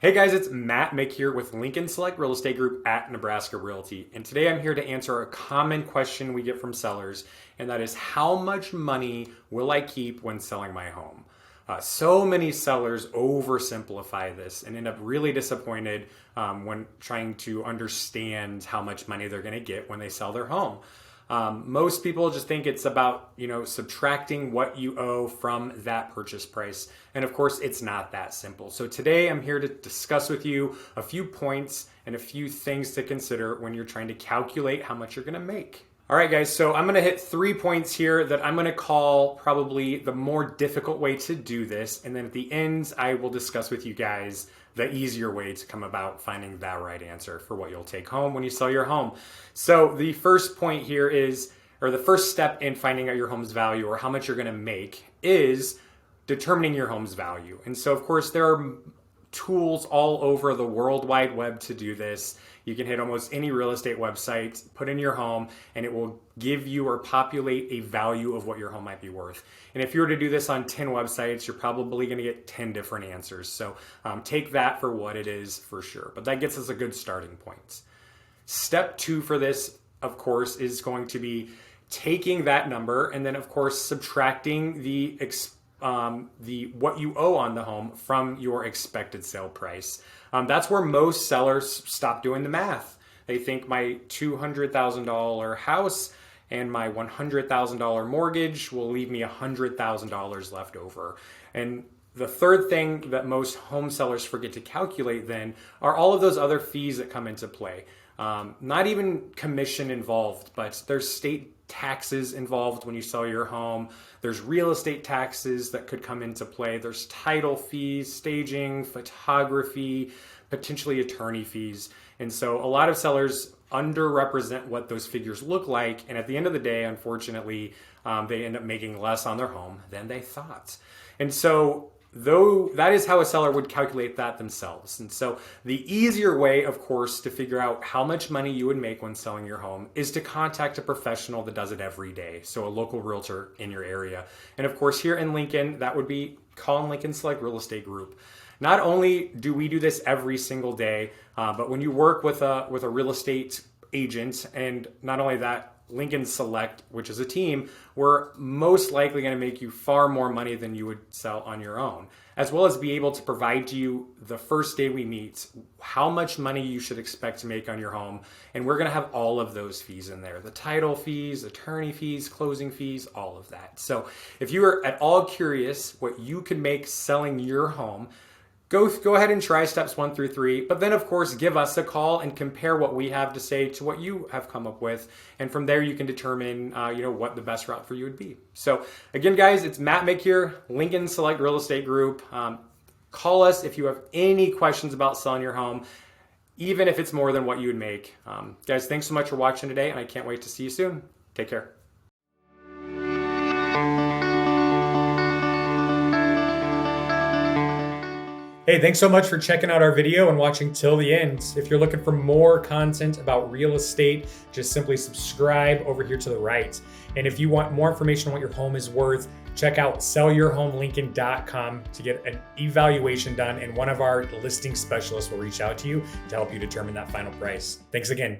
Hey guys, it's Mick here with Lincoln Select Real Estate Group at Nebraska Realty. And today I'm here to answer a common question we get from sellers, and that is how much money will I keep when selling my home? So many sellers oversimplify this and end up really disappointed when trying to understand how much money they're going to get when they sell their home. Most people just think it's about, subtracting what you owe from that purchase price. And of course, it's not that simple. So today I'm here to discuss with you a few points and a few things to consider when you're trying to calculate how much you're going to make. All right, guys, so I'm going to hit 3 points here that I'm going to call probably the more difficult way to do this. And then at the end, I will discuss with you guys the easier way to come about finding that right answer for what you'll take home when you sell your home. So the first point here is, or the first step in finding out your home's value or how much you're going to make is determining your home's value. And so, of course, there are tools all over the World Wide Web to do this. You can hit almost any real estate website, put in your home, and it will give you or populate a value of what your home might be worth. And if you were to do this on 10 websites, you're probably going to get 10 different answers. So take that for what it is for sure. But that gets us a good starting point. Step 2 for this, of course, is going to be taking that number and then, of course, subtracting the what you owe on the home from your expected sale price. That's where most sellers stop doing the math. They think my $200,000 house and my $100,000 mortgage will leave me $100,000 left over. And the third thing that most home sellers forget to calculate then are all of those other fees that come into play. Not even commission involved, but there's state taxes involved when you sell your home. There's real estate taxes that could come into play. There's title fees, staging, photography, potentially attorney fees. And so a lot of sellers underrepresent what those figures look like. And at the end of the day, unfortunately, they end up making less on their home than they thought. And so though that is how a seller would calculate that themselves. And so the easier way, of course, to figure out how much money you would make when selling your home is to contact a professional that does it every day. So a local realtor in your area. And of course, here in Lincoln, that would be call Lincoln Select Real Estate Group. Not only do we do this every single day, but when you work with a real estate agent, and not only that, Lincoln Select, which is a team, we're most likely going to make you far more money than you would sell on your own, as well as be able to provide to you the first day we meet how much money you should expect to make on your home. And we're going to have all of those fees in there, the title fees, attorney fees, closing fees, all of that. So if you are at all curious what you could make selling your home, Go ahead and try steps 1 through 3, but then of course give us a call and compare what we have to say to what you have come up with. And from there you can determine what the best route for you would be. So again, guys, it's Mick here, Lincoln Select Real Estate Group. Call us if you have any questions about selling your home, even if it's more than what you would make. Guys, thanks so much for watching today, and I can't wait to see you soon. Take care. Hey, thanks so much for checking out our video and watching till the end. If you're looking for more content about real estate, just simply subscribe over here to the right. And if you want more information on what your home is worth, check out sellyourhomelincoln.com to get an evaluation done, and one of our listing specialists will reach out to you to help you determine that final price. Thanks again.